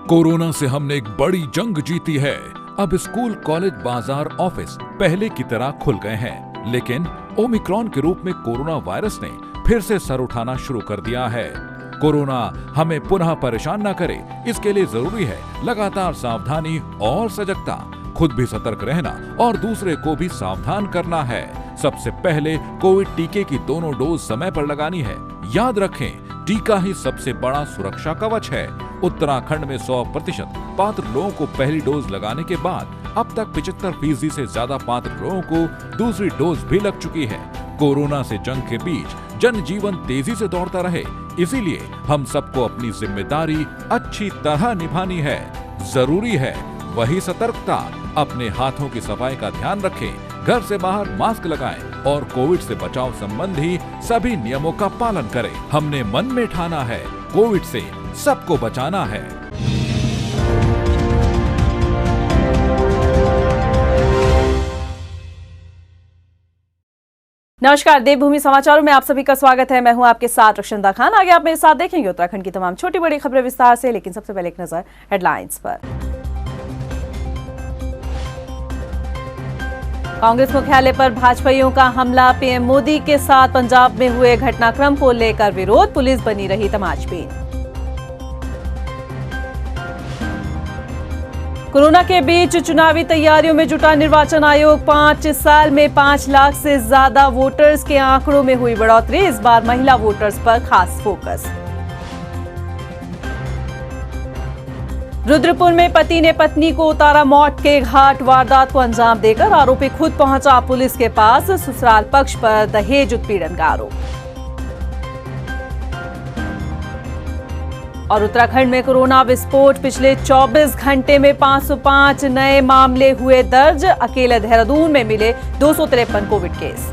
Corona से हमने एक बड़ी जंग जीती है। अब स्कूल, कॉलेज, बाजार, ऑफिस पहले की तरह खुल गए हैं, लेकिन ओमिक्रॉन के रूप में कोरोना वायरस ने फिर से सर उठाना शुरू कर दिया है। कोरोना हमें पुनः परेशान न करे, इसके लिए जरूरी है लगातार सावधानी और सजगता। खुद भी सतर्क रहना और दूसरे को भी सावधान करना है। सबसे पहले कोविड टीके की दोनों डोज समय पर लगानी है। याद रखें, टीका ही सबसे बड़ा सुरक्षा कवच है। उत्तराखंड में 100% पात्र लोगों को पहली डोज लगाने के बाद अब तक 75% से ज्यादा पात्र लोगों को दूसरी डोज भी लग चुकी है। कोरोना से जंग के बीच जनजीवन तेजी से दौड़ता रहे, इसीलिए हम सबको अपनी जिम्मेदारी अच्छी तरह निभानी है। जरूरी है वही सतर्कता। अपने हाथों की सफाई का ध्यान रखें, घर से बाहर मास्क लगाएं और कोविड से बचाव संबंधी सभी नियमों का पालन करें। हमने मन में ठाना है, कोविड से सबको बचाना है। नमस्कार, देवभूमि समाचारों में आप सभी का स्वागत है। मैं हूं आपके साथ रक्षिंदा खान। आगे आप मेरे साथ देखेंगे उत्तराखंड की तमाम छोटी बड़ी खबरें विस्तार से, लेकिन सबसे पहले एक नजर हेडलाइंस पर। कांग्रेस मुख्यालय पर भाजपाइयों का हमला, पीएम मोदी के साथ पंजाब में हुए घटनाक्रम को लेकर विरोध, पुलिस बनी रही तमाशबीन। कोरोना के बीच चुनावी तैयारियों में जुटा निर्वाचन आयोग। 5 साल में 5 लाख से ज्यादा वोटर्स के आंकड़ों में हुई बढ़ोतरी। इस बार महिला वोटर्स पर खास फोकस। रुद्रपुर में पति ने पत्नी को उतारा मौत के घाट, वारदात को अंजाम देकर आरोपी खुद पहुंचा पुलिस के पास। ससुराल पक्ष पर दहेज उत्पीड़न का आरोप। और उत्तराखंड में कोरोना विस्फोट, पिछले 24 घंटे में 505 नए मामले हुए दर्ज। अकेले देहरादून में मिले 253 कोविड केस।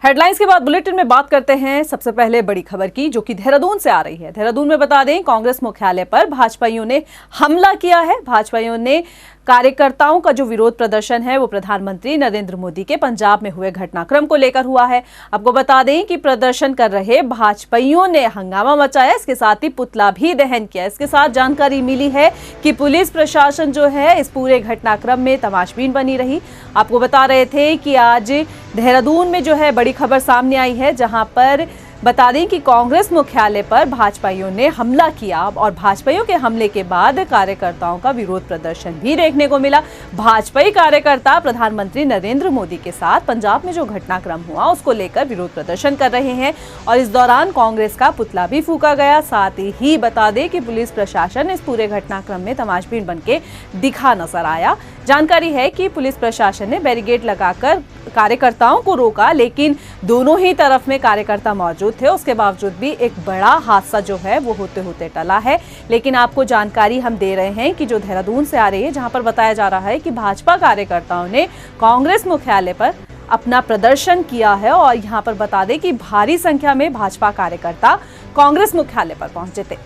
हेडलाइंस के बाद बुलेटिन में बात करते हैं सबसे पहले बड़ी खबर की, जो कि देहरादून से आ रही है। देहरादून में बता दें, कांग्रेस मुख्यालय पर भाजपाइयों ने हमला किया है। भाजपाइयों ने कार्यकर्ताओं का जो विरोध प्रदर्शन है वो प्रधानमंत्री नरेंद्र मोदी के पंजाब में हुए घटनाक्रम को लेकर हुआ है। आपको बता दें कि प्रदर्शन कर रहे भाजपाइयों ने हंगामा मचाया, इसके साथ ही पुतला भी दहन किया। इसके साथ जानकारी मिली है कि पुलिस प्रशासन जो है इस पूरे घटनाक्रम में तमाशबीन बनी रही। आपको बता रहे थे कि आज देहरादून में जो है बड़ी खबर सामने आई है, जहां पर बता दें कि कांग्रेस मुख्यालय पर भाजपाइयों ने हमला किया और भाजपाइयों के हमले के बाद कार्यकर्ताओं का विरोध प्रदर्शन भी देखने को मिला। भाजपाई कार्यकर्ता प्रधानमंत्री नरेंद्र मोदी के साथ पंजाब में जो घटनाक्रम हुआ उसको लेकर विरोध प्रदर्शन कर रहे हैं और इस दौरान कांग्रेस का पुतला भी फूंका गया। साथ ही बता दें कि पुलिस प्रशासन इस पूरे घटनाक्रम में तमाशबीन बनके दिखा नजर आया। जानकारी है कि पुलिस प्रशासन ने बैरिकेड लगाकर कार्यकर्ताओं को रोका, लेकिन दोनों ही तरफ में कार्यकर्ता मौजूद थे। उसके बावजूद भी एक बड़ा हादसा जो है वो होते होते टला है। लेकिन आपको जानकारी हम दे रहे हैं कि जो देहरादून से आ रही है, जहां पर बताया जा रहा है कि भाजपा कार्यकर्ताओं ने कांग्रेस मुख्यालय पर अपना प्रदर्शन किया है और यहां पर बता दें कि भारी संख्या में भाजपा कार्यकर्ता कांग्रेस मुख्यालय पर पहुंचे थे।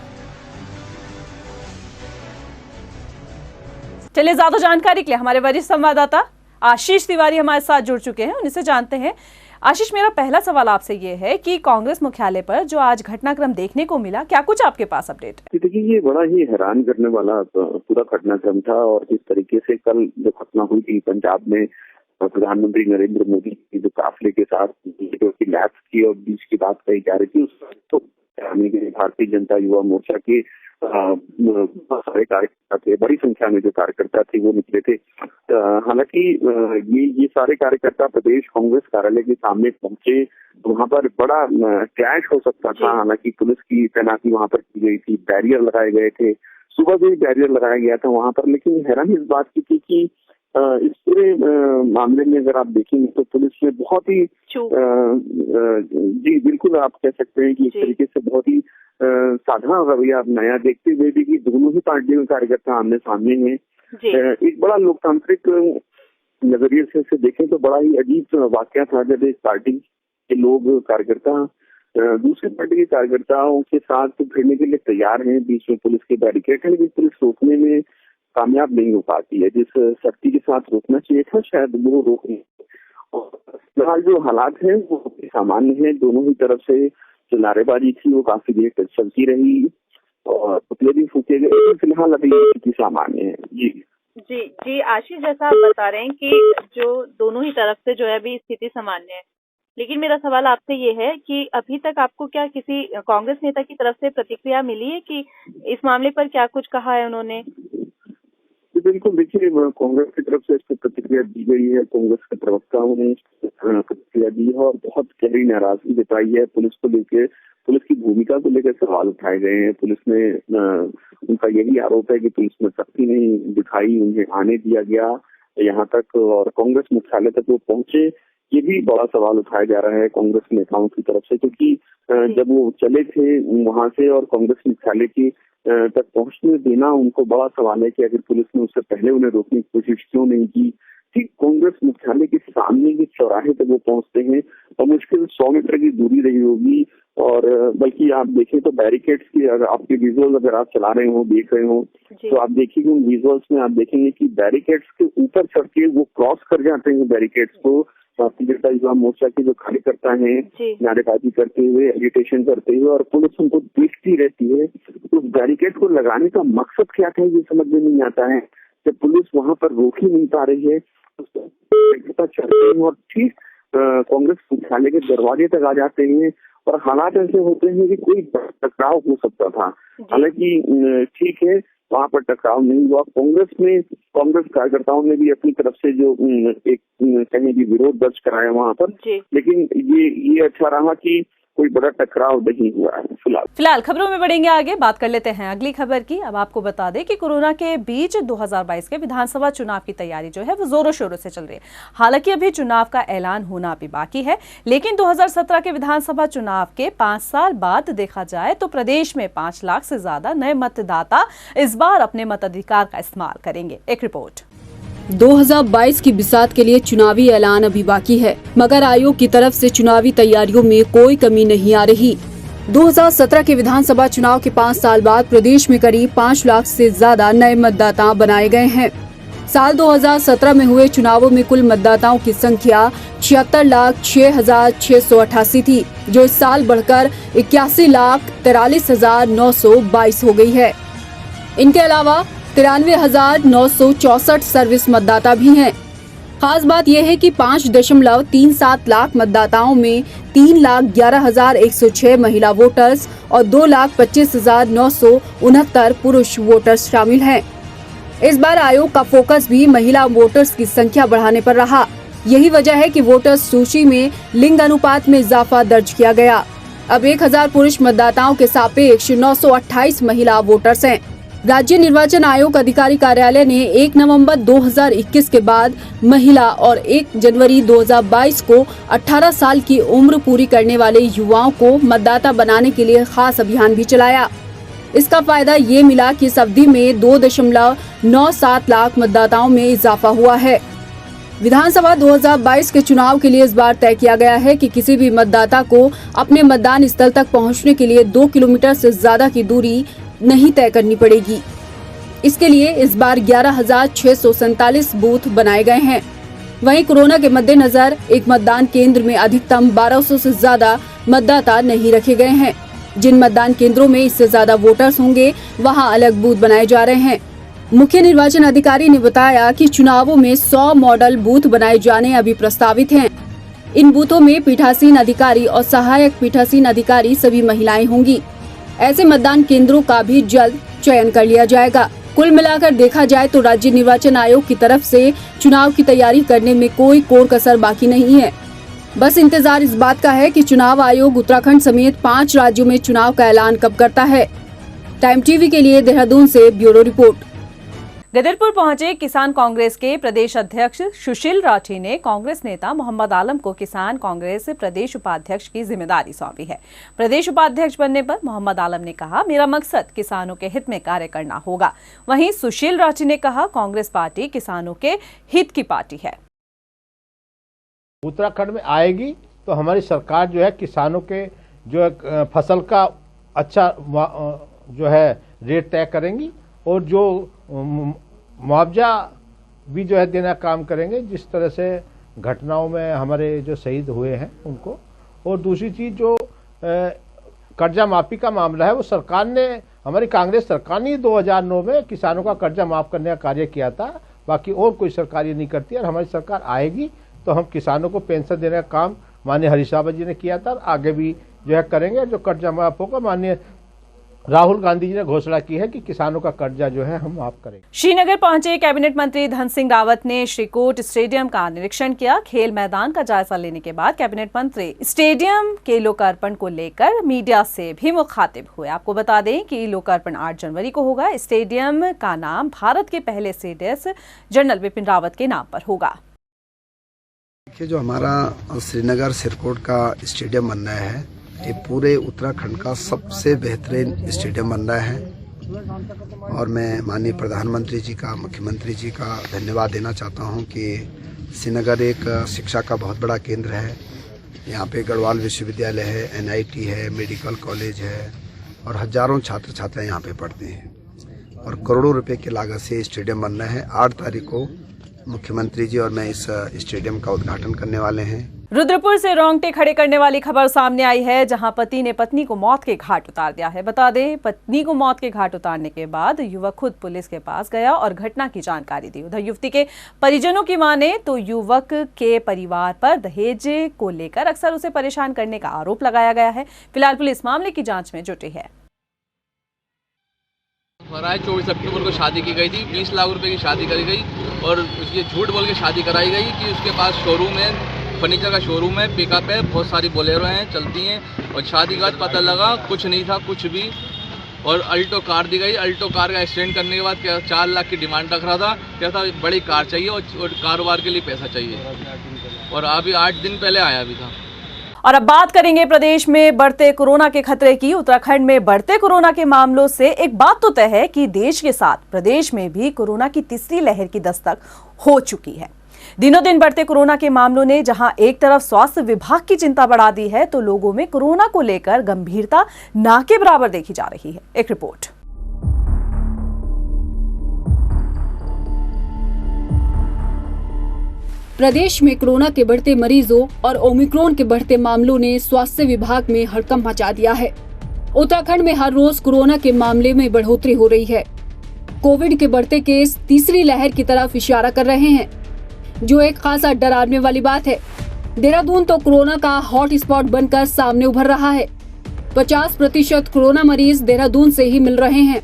चलिए, ज्यादा जानकारी के लिए हमारे वरिष्ठ संवाददाता आशीष तिवारी हमारे साथ जुड़ चुके हैं, उनसे जानते हैं। आशीष, मेरा पहला सवाल आपसे ये है कि कांग्रेस मुख्यालय पर जो आज घटनाक्रम देखने को मिला, क्या कुछ आपके पास अपडेट है? देखिए, ये बड़ा ही हैरान करने वाला पूरा घटनाक्रम था और जिस तरीके से कल जो घटना हुई थी पंजाब में, प्रधानमंत्री नरेंद्र मोदी के जो काफिले के साथ लैप्स की और बीच की बात कही जा रही थी, उस तो भारतीय जनता युवा मोर्चा के बहुत सारे कार्यकर्ता थे, बड़ी संख्या में जो कार्यकर्ता थे वो निकले थे। हालांकि ये सारे कार्यकर्ता प्रदेश कांग्रेस कार्यालय के सामने पहुंचे, वहां पर बड़ा क्लैश हो सकता था। हालांकि पुलिस की तैनाती वहां पर की गई थी, बैरियर लगाए गए थे, सुबह भी बैरियर लगाया गया था वहां पर। लेकिन हैरानी इस बात की थी कि इस पूरे मामले में अगर आप देखेंगे तो पुलिस ने बहुत ही जी बिल्कुल आप कह सकते हैं कि इस तरीके से बहुत ही साधारण रवैया अपनाया, देखते हुए भी कि दोनों ही पार्टियों के कार्यकर्ता आमने सामने हैं। एक बड़ा लोकतांत्रिक नजरिए से देखें तो बड़ा ही अजीब वाकया था जब एक पार्टी के लोग कार्यकर्ता दूसरी पार्टी के कार्यकर्ताओं के साथ भिड़ने के लिए तैयार हैं। बीच में पुलिस के बैरिकेड है, लेकिन पुलिस रोकने में कामयाब नहीं हो पाती है। जिस सख्ती के साथ रोकना चाहिए था शायद वो रोक नहीं। और फिलहाल जो हालात हैं वो सामान्य है, दोनों ही तरफ से जो नारेबाजी थी वो काफी देर तक चलती रही और पुतले भी फूके गए। फिलहाल अभी स्थिति सामान्य है। जी आशीष, जैसा आप बता रहे हैं कि जो दोनों ही तरफ से जो है अभी स्थिति सामान्य है, लेकिन मेरा सवाल आपसे ये है कि अभी तक आपको क्या किसी कांग्रेस नेता की तरफ से प्रतिक्रिया मिली है कि इस मामले पर क्या कुछ कहा है उन्होंने? बिल्कुल, देखिए कांग्रेस की तरफ से इसकी प्रतिक्रिया दी गई है। कांग्रेस के प्रवक्ताओं ने प्रतिक्रिया दी है और बहुत गहरी नाराजगी जताई है। पुलिस को लेकर, पुलिस की भूमिका को लेकर सवाल उठाए गए हैं। पुलिस ने उनका यही आरोप है कि पुलिस में सख्ती नहीं दिखाई, उन्हें आने दिया गया यहाँ तक और कांग्रेस मुख्यालय तक वो पहुंचे, ये भी बड़ा सवाल उठाया जा रहा है कांग्रेस नेताओं की तरफ से, क्योंकि जब वो चले थे वहां से और कांग्रेस मुख्यालय की तक पहुंचने देना उनको बड़ा सवाल है कि अगर पुलिस ने उससे पहले उन्हें रोकने की कोशिश क्यों नहीं की। ठीक कांग्रेस मुख्यालय के सामने के चौराहे तक वो पहुंचते हैं और मुश्किल 100 मीटर की दूरी रही होगी और बल्कि आप देखें तो बैरिकेड्स की, अगर आपके विजुअल अगर आप चला रहे हो, देख रहे हो तो आप देखिए उन विजुअल्स में आप देखेंगे कि बैरिकेड्स के ऊपर चढ़ के वो क्रॉस कर जाते हैं बैरिकेड्स को। भारतीय जनता युवा मोर्चा के जो कार्यकर्ता हैं नारेबाजी करते हुए, एजिटेशन करते हुए और पुलिस उनको देखती रहती है। तो बैरिकेड को लगाने का मकसद क्या था ये समझ में नहीं आता है। जब पुलिस वहां पर रोक ही नहीं पा रही है तो चढ़ते हैं और ठीक कांग्रेस मुख्यालय के दरवाजे तक आ जाते हैं और हालात ऐसे होते हैं कि कोई टकराव हो सकता था। हालांकि ठीक है, वहां पर टकराव नहीं हुआ। कांग्रेस कार्यकर्ताओं ने भी अपनी तरफ से जो एक कहीं भी विरोध दर्ज कराया वहां पर, लेकिन ये अच्छा रहा कि कोई बड़ा टकराव नहीं हुआ है। फिलहाल खबरों में बढ़ेंगे आगे, बात कर लेते हैं अगली खबर की। अब आपको बता दें कि कोरोना के बीच 2022 के विधानसभा चुनाव की तैयारी जो है वो जोरों शोरों से चल रही है। हालांकि अभी चुनाव का ऐलान होना अभी बाकी है, लेकिन 2017 के विधानसभा चुनाव के 5 साल बाद देखा जाए तो प्रदेश में 5 लाख से ज्यादा नए मतदाता इस बार अपने मताधिकार का इस्तेमाल करेंगे। एक रिपोर्ट। 2022 की बिसात के लिए चुनावी ऐलान अभी बाकी है, मगर आयोग की तरफ से चुनावी तैयारियों में कोई कमी नहीं आ रही। 2017 के विधानसभा चुनाव के 5 साल बाद प्रदेश में करीब 5 लाख से ज्यादा नए मतदाता बनाए गए हैं। साल 2017 में हुए चुनावों में कुल मतदाताओं की संख्या 76,06,688 थी, जो इस साल बढ़कर 81,43,922 हो गई है। इनके अलावा 93,964 सर्विस मतदाता भी हैं। खास बात यह है कि 5.37 लाख मतदाताओं में 3,11,106 महिला वोटर्स और 2,25,969 पुरुष वोटर्स शामिल हैं। इस बार आयोग का फोकस भी महिला वोटर्स की संख्या बढ़ाने पर रहा। यही वजह है कि वोटर्स सूची में लिंग अनुपात में इजाफा दर्ज किया गया। अब 1,000 पुरुष मतदाताओं के सापेक्ष 928 महिला वोटर्स हैं। राज्य निर्वाचन आयोग अधिकारी कार्यालय ने 1 नवंबर 2021 के बाद महिला और 1 जनवरी 2022 को 18 साल की उम्र पूरी करने वाले युवाओं को मतदाता बनाने के लिए खास अभियान भी चलाया। इसका फायदा ये मिला कि इस अवधि में 2.97 लाख मतदाताओं में इजाफा हुआ है। विधानसभा 2022 के चुनाव के लिए इस बार तय किया गया है कि किसी भी मतदाता को अपने मतदान स्थल तक पहुंचने के लिए 2 किलोमीटर से ज्यादा की दूरी नहीं तय करनी पड़ेगी। इसके लिए इस बार 11,647 बूथ बनाए गए हैं। वहीं कोरोना के मद्देनजर एक मतदान केंद्र में अधिकतम 1200 से ज्यादा मतदाता नहीं रखे गए हैं। जिन मतदान केंद्रों में इससे ज्यादा वोटर्स होंगे वहां अलग बूथ बनाए जा रहे हैं। मुख्य निर्वाचन अधिकारी ने बताया कि चुनावों में 100 मॉडल बूथ बनाए जाने अभी प्रस्तावित हैं। इन बूथों में पीठासीन अधिकारी और सहायक पीठासीन अधिकारी सभी महिलाएं होंगी। ऐसे मतदान केंद्रों का भी जल्द चयन कर लिया जाएगा। कुल मिलाकर देखा जाए तो राज्य निर्वाचन आयोग की तरफ से चुनाव की तैयारी करने में कोई कोर कसर बाकी नहीं है। बस इंतजार इस बात का है कि चुनाव आयोग उत्तराखंड समेत 5 राज्यों में चुनाव का ऐलान कब करता है। टाइम टीवी के लिए देहरादून से ब्यूरो रिपोर्ट। गदरपुर पहुंचे किसान कांग्रेस के प्रदेश अध्यक्ष सुशील राठी ने कांग्रेस नेता मोहम्मद आलम को किसान कांग्रेस प्रदेश उपाध्यक्ष की जिम्मेदारी सौंपी है। प्रदेश उपाध्यक्ष बनने पर मोहम्मद आलम ने कहा, मेरा मकसद किसानों के हित में कार्य करना होगा। वहीं सुशील राठी ने कहा, कांग्रेस पार्टी किसानों के हित की पार्टी है। उत्तराखंड में आएगी तो हमारी सरकार जो है किसानों के जो फसल का अच्छा जो है रेट तय करेंगी और जो मुआवजा भी जो है देना काम करेंगे, जिस तरह से घटनाओं में हमारे जो शहीद हुए हैं उनको। और दूसरी चीज जो कर्जा माफी का मामला है वो सरकार ने, हमारी कांग्रेस सरकार ने 2009 में किसानों का कर्जा माफ करने का कार्य किया था। बाकी और कोई सरकार ये नहीं करती। और हमारी सरकार आएगी तो हम किसानों को पेंशन देने का काम माननीय हरीश रावत जी ने किया था, आगे भी जो है करेंगे। जो कर्जा माफ होगा, माननीय राहुल गांधी जी ने घोषणा की है कि किसानों का कर्जा जो है हम माफ करेंगे। श्रीनगर पहुंचे कैबिनेट मंत्री धन सिंह रावत ने श्रीकोट स्टेडियम का निरीक्षण किया। खेल मैदान का जायजा लेने के बाद कैबिनेट मंत्री स्टेडियम के लोकार्पण को लेकर मीडिया से भी मुखातिब हुए। आपको बता दें कि लोकार्पण 8 जनवरी को होगा। स्टेडियम का नाम भारत के पहले सीडीएस जनरल बिपिन रावत के नाम पर होगा। जो हमारा श्रीनगर सिरकोट का स्टेडियम बन रहा है, ये पूरे उत्तराखंड का सबसे बेहतरीन स्टेडियम बन रहा है। और मैं माननीय प्रधानमंत्री जी का, मुख्यमंत्री जी का धन्यवाद देना चाहता हूं कि श्रीनगर एक शिक्षा का बहुत बड़ा केंद्र है। यहाँ पे गढ़वाल विश्वविद्यालय है, NIT है, मेडिकल कॉलेज है और हजारों छात्र छात्राएं यहाँ पे पढ़ते हैं। और करोड़ों रुपए की लागत से स्टेडियम बन रहा है। 8 तारीख को मुख्यमंत्री जी और मैं इस स्टेडियम का उद्घाटन करने वाले हैं। रुद्रपुर से रोंगटे खड़े करने वाली खबर सामने आई है, जहां पति ने पत्नी को मौत के घाट उतार दिया है। बता दें, पत्नी को मौत के घाट उतारने के बाद युवक खुद पुलिस के पास गया और घटना की जानकारी दी। उधर युवती के परिजनों की माने तो युवक के परिवार पर दहेज को लेकर अक्सर उसे परेशान करने का आरोप लगाया गया है। फिलहाल पुलिस मामले की जांच में जुटी है। 24 अक्टूबर को शादी की गई थी। 20 लाख रुपए की शादी करी गई और ये झूठ बोल के शादी कराई गई कि उसके पास शोरूम है, फर्नीचर का शोरूम है, पिकअप है, बहुत सारी बोलेरो हैं, चलती हैं। और शादी के बाद पता लगा कुछ नहीं था, कुछ भी। और अल्टो कार दी गई। अल्टो कार का एक्सीडेंट करने के बाद क्या 4 लाख की डिमांड रख रहा था। क्या था, बड़ी कार चाहिए और कारोबार के लिए पैसा चाहिए। और अभी 8 दिन पहले आया भी था। और अब बात करेंगे प्रदेश में बढ़ते कोरोना के खतरे की। उत्तराखंड में बढ़ते कोरोना के मामलों से एक बात तो तय है कि देश के साथ प्रदेश में भी कोरोना की तीसरी लहर की दस्तक हो चुकी है। दिनों दिन बढ़ते कोरोना के मामलों ने जहां एक तरफ स्वास्थ्य विभाग की चिंता बढ़ा दी है, तो लोगों में कोरोना को लेकर गंभीरता ना के बराबर देखी जा रही है। एक रिपोर्ट। प्रदेश में कोरोना के बढ़ते मरीजों और ओमिक्रॉन के बढ़ते मामलों ने स्वास्थ्य विभाग में हड़कंप मचा दिया है। उत्तराखंड में हर रोज कोरोना के मामले में बढ़ोतरी हो रही है। कोविड के बढ़ते केस तीसरी लहर की तरफ इशारा कर रहे हैं, जो एक खासा डराने वाली बात है। देहरादून तो कोरोना का हॉट स्पॉट बनकर सामने उभर रहा है। 50% कोरोना मरीज देहरादून से ही मिल रहे हैं।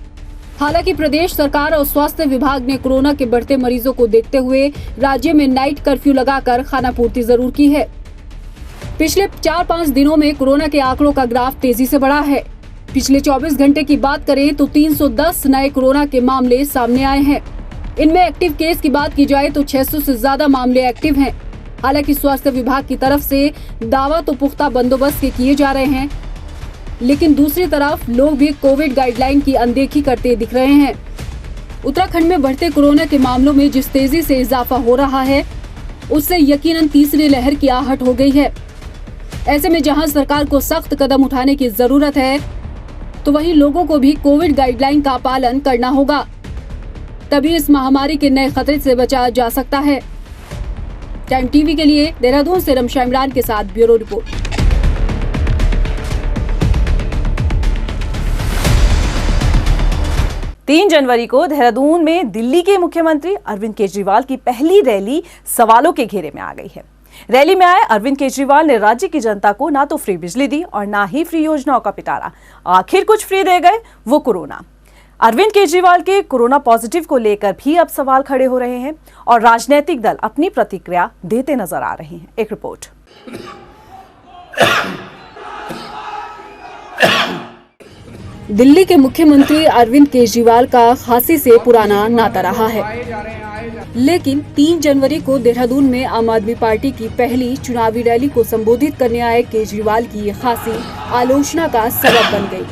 हालांकि प्रदेश सरकार और स्वास्थ्य विभाग ने कोरोना के बढ़ते मरीजों को देखते हुए राज्य में नाइट कर्फ्यू लगाकर खानापूर्ति जरूर की है। पिछले 4-5 दिनों में कोरोना के आंकड़ों का ग्राफ तेजी से बढ़ा है। पिछले 24 घंटे की बात करें तो 310 नए कोरोना के मामले सामने आए हैं। इनमें एक्टिव केस की बात की जाए तो 600 से ज्यादा मामले एक्टिव हैं। हालांकि स्वास्थ्य विभाग की तरफ से दावा तो पुख्ता बंदोबस्त के किए जा रहे हैं, लेकिन दूसरी तरफ लोग भी कोविड गाइडलाइन की अनदेखी करते दिख रहे हैं। उत्तराखंड में बढ़ते कोरोना के मामलों में जिस तेजी से इजाफा हो रहा है, उससे यकीनन तीसरी लहर की आहट हो गई है। ऐसे में जहां सरकार को सख्त कदम उठाने की जरूरत है, तो वहीं लोगों को भी कोविड गाइडलाइन का पालन करना होगा, तभी इस महामारी के नए खतरे से बचा जा सकता है। टाइम टीवी के लिए देहरादून से रमशा इमरान के साथ ब्यूरो रिपोर्ट। 3 जनवरी को देहरादून में दिल्ली के मुख्यमंत्री अरविंद केजरीवाल की पहली रैली सवालों के घेरे में आ गई है। रैली में आए अरविंद केजरीवाल ने राज्य की जनता को ना तो फ्री बिजली दी और ना ही फ्री योजनाओं का पिटारा। आखिर कुछ फ्री दे गए, वो कोरोना। अरविंद केजरीवाल के कोरोना पॉजिटिव को लेकर भी अब सवाल खड़े हो रहे हैं और राजनीतिक दल अपनी प्रतिक्रिया देते नजर आ रहे हैं। एक रिपोर्ट। दिल्ली के मुख्यमंत्री अरविंद केजरीवाल का खांसी से पुराना नाता रहा है, लेकिन 3 जनवरी को देहरादून में आम आदमी पार्टी की पहली चुनावी रैली को संबोधित करने आए केजरीवाल की ये खांसी आलोचना का सबब बन गई।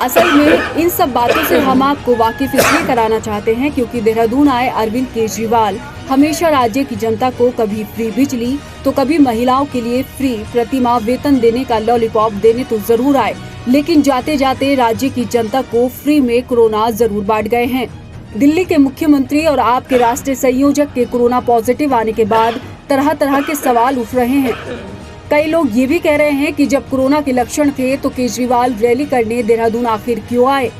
असल में इन सब बातों से हम आपको वाकिफ इसलिए कराना चाहते हैं क्योंकि देहरादून आए अरविंद केजरीवाल हमेशा राज्य की जनता को कभी फ्री बिजली तो कभी महिलाओं के लिए फ्री प्रतिमाह वेतन देने का लॉलीपॉप देने तो जरूर आए, लेकिन जाते जाते राज्य की जनता को फ्री में कोरोना जरूर बांट गए हैं। दिल्ली के मुख्यमंत्री और आपके राष्ट्रीय संयोजक के कोरोना पॉजिटिव आने के बाद तरह तरह के सवाल उठ रहे हैं। कई लोग ये भी कह रहे हैं कि जब कोरोना के लक्षण थे तो केजरीवाल रैली करने देहरादून आखिर क्यों आए।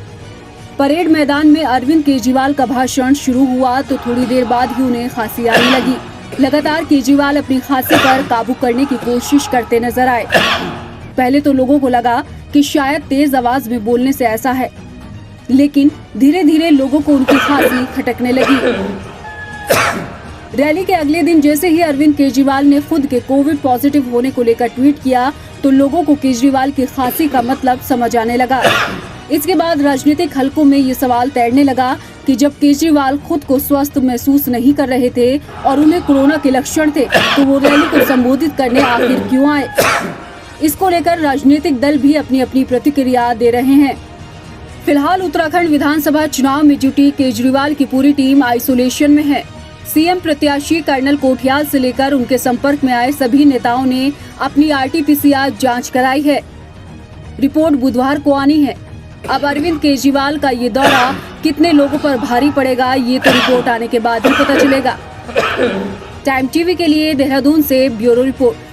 परेड मैदान में अरविंद केजरीवाल का भाषण शुरू हुआ तो थोड़ी देर बाद ही उन्हें खांसी आने लगी। लगातार केजरीवाल अपनी खांसी पर काबू करने की कोशिश करते नजर आए। पहले तो लोगों को लगा कि शायद तेज आवाज में बोलने से ऐसा है, लेकिन धीरे धीरे लोगों को उनकी खांसी खटकने लगी। रैली के अगले दिन जैसे ही अरविंद केजरीवाल ने खुद के कोविड पॉजिटिव होने को लेकर ट्वीट किया तो लोगों को केजरीवाल की खांसी का मतलब समझ आने लगा। इसके बाद राजनीतिक हलकों में ये सवाल तैरने लगा कि जब केजरीवाल खुद को स्वस्थ महसूस नहीं कर रहे थे और उन्हें कोरोना के लक्षण थे तो वो रैली को संबोधित करने आखिर क्यों आए। इसको लेकर राजनीतिक दल भी अपनी अपनी प्रतिक्रिया दे रहे हैं। फिलहाल उत्तराखंड विधानसभा चुनाव में जुटी केजरीवाल की पूरी टीम आइसोलेशन में है। सीएम प्रत्याशी कर्नल कोठियाल से लेकर उनके संपर्क में आए सभी नेताओं ने अपनी RT-PCR जांच कराई है। रिपोर्ट बुधवार को आनी है। अब अरविंद केजरीवाल का ये दौरा कितने लोगों पर भारी पड़ेगा ये तो रिपोर्ट आने के बाद ही पता चलेगा। टाइम टीवी के लिए देहरादून से ब्यूरो रिपोर्ट।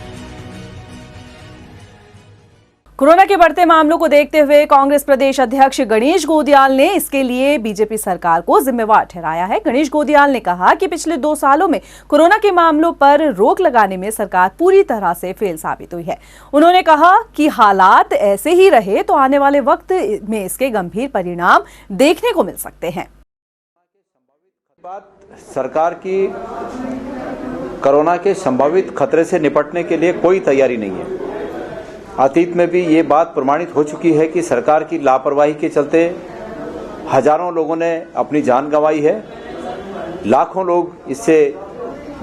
कोरोना के बढ़ते मामलों को देखते हुए कांग्रेस प्रदेश अध्यक्ष गणेश गोदियाल ने इसके लिए बीजेपी सरकार को जिम्मेवार ठहराया है। गणेश गोदियाल ने कहा कि पिछले 2 सालों में कोरोना के मामलों पर रोक लगाने में सरकार पूरी तरह से फेल साबित हुई है। उन्होंने कहा कि हालात ऐसे ही रहे तो आने वाले वक्त में इसके गंभीर परिणाम देखने को मिल सकते हैं। सरकार की कोरोना के संभावित खतरे से निपटने के लिए कोई तैयारी नहीं है। अतीत में भी ये बात प्रमाणित हो चुकी है कि सरकार की लापरवाही के चलते हजारों लोगों ने अपनी जान गंवाई है। लाखों लोग इससे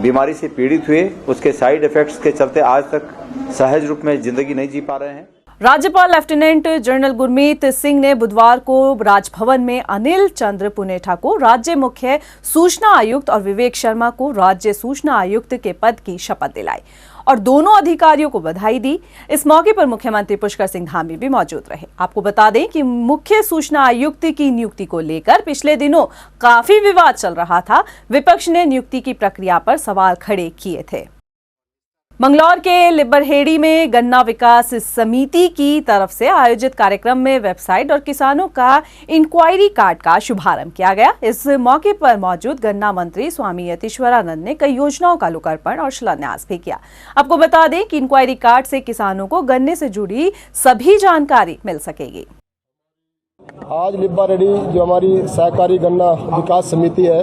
बीमारी से पीड़ित हुए। उसके साइड इफेक्ट्स के चलते आज तक सहज रूप में जिंदगी नहीं जी पा रहे हैं। राज्यपाल लेफ्टिनेंट जनरल गुरमीत सिंह ने बुधवार को राजभवन में अनिल चंद्र पुनेठा को राज्य मुख्य सूचना आयुक्त और विवेक शर्मा को राज्य सूचना आयुक्त के पद की शपथ दिलाई और दोनों अधिकारियों को बधाई दी। इस मौके पर मुख्यमंत्री पुष्कर सिंह धामी भी मौजूद रहे। आपको बता दें कि मुख्य सूचना आयुक्त की नियुक्ति को लेकर पिछले दिनों काफी विवाद चल रहा था। विपक्ष ने नियुक्ति की प्रक्रिया पर सवाल खड़े किए थे। मंगलौर के लिब्बरहेड़ी में गन्ना विकास समिति की तरफ से आयोजित कार्यक्रम में वेबसाइट और किसानों का इंक्वायरी कार्ड का शुभारंभ किया गया। इस मौके पर मौजूद गन्ना मंत्री स्वामी यतीश्वरानंद ने कई योजनाओं का लोकार्पण और शिलान्यास भी किया। आपको बता दें कि इंक्वायरी कार्ड से किसानों को गन्ने से जुड़ी सभी जानकारी मिल सकेगी। आज लिब्बरहेड़ी जो हमारी सहकारी गन्ना विकास समिति है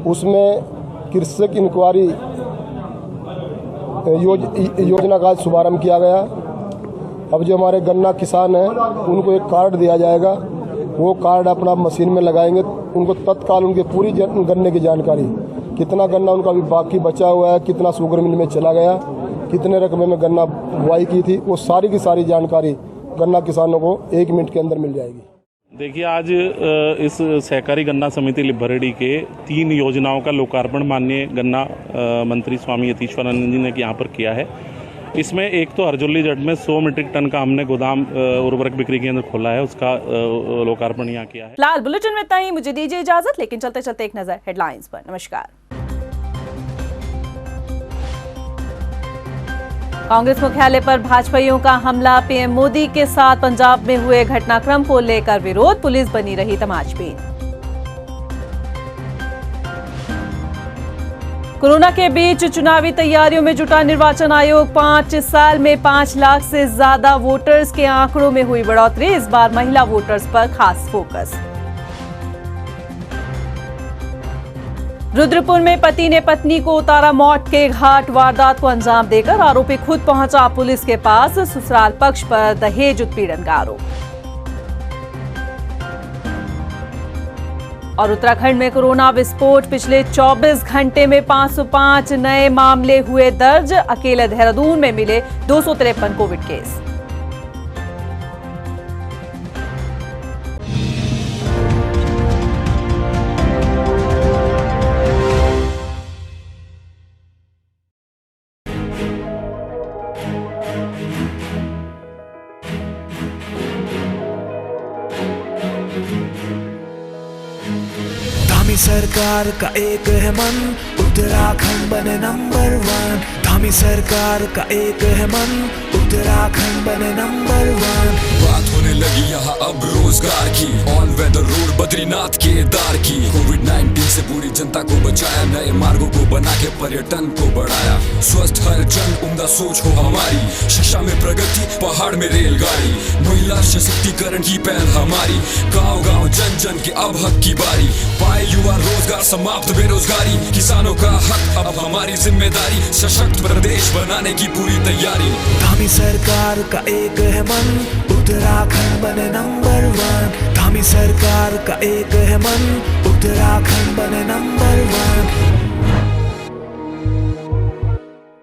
उसमें कृषक इंक्वायरी योजना का शुभारंभ किया गया। अब जो हमारे गन्ना किसान हैं उनको एक कार्ड दिया जाएगा। वो कार्ड अपना मशीन में लगाएंगे, उनको तत्काल उनके पूरी गन्ने की जानकारी, कितना गन्ना उनका अभी बाकी बचा हुआ है, कितना शुगर मिल में चला गया, कितने रकबे में गन्ना बुआई की थी, वो सारी की सारी जानकारी गन्ना किसानों को 1 मिनट के अंदर मिल जाएगी। देखिए, आज इस सहकारी गन्ना समिति लिब्बरहेड़ी के 3 योजनाओं का लोकार्पण माननीय गन्ना मंत्री स्वामी यतीश्वरानंद जी ने यहाँ पर किया है। इसमें एक तो हरजोली जट में 100 मीट्रिक टन का हमने गोदाम उर्वरक बिक्री केंद्र खोला है, उसका लोकार्पण यहाँ किया है। फिलहाल बुलेटिन में इतना ही। मुझे दीजिए इजाजत, लेकिन चलते चलते एक नजर हेडलाइंस पर। नमस्कार। कांग्रेस मुख्यालय पर भाजपाइयों का हमला, पीएम मोदी के साथ पंजाब में हुए घटनाक्रम को लेकर विरोध, पुलिस बनी रही तमाशबीन। कोरोना के बीच चुनावी तैयारियों में जुटा निर्वाचन आयोग। 5 साल में 5 लाख से ज्यादा वोटर्स के आंकड़ों में हुई बढ़ोतरी। इस बार महिला वोटर्स पर खास फोकस। रुद्रपुर में पति ने पत्नी को उतारा मौत के घाट, वारदात को अंजाम देकर आरोपी खुद पहुंचा पुलिस के पास। ससुराल पक्ष पर दहेज उत्पीड़न का आरोप। और उत्तराखंड में कोरोना विस्फोट, पिछले 24 घंटे में 505 नए मामले हुए दर्ज। अकेले देहरादून में मिले 253 कोविड केस। सरकार का एक है मन, उत्तराखंड बने नंबर 1। धामी सरकार का एक है मन, उत्तराखंड बने नंबर 1। बात होने लगी यहाँ अब रोजगार की, on whether road Badrinath Kedar की। कोविड-19 से पूरी जनता को बचाया, नए मार्गों को बना के पर्यटन को बढ़ाया। स्वस्थ हर जन उम्दा सोच हो हमारी, शिक्षा में प्रगति पहाड़ में रेलगाड़ी। महिला सशक्तिकरण की पहल हमारी, गांव गांव जन जन के अब हक की बारी। पाए युवा रोजगार, समाप्त बेरोजगारी, किसानों का हक अब हमारी जिम्मेदारी। सशक्त प्रदेश बनाने की पूरी तैयारी। धामी सरकार का एक है मन, उत्तराखंड बने नंबर 1। धामी सरकार का एक है मन, उत्तराखंड बने नंबर 1।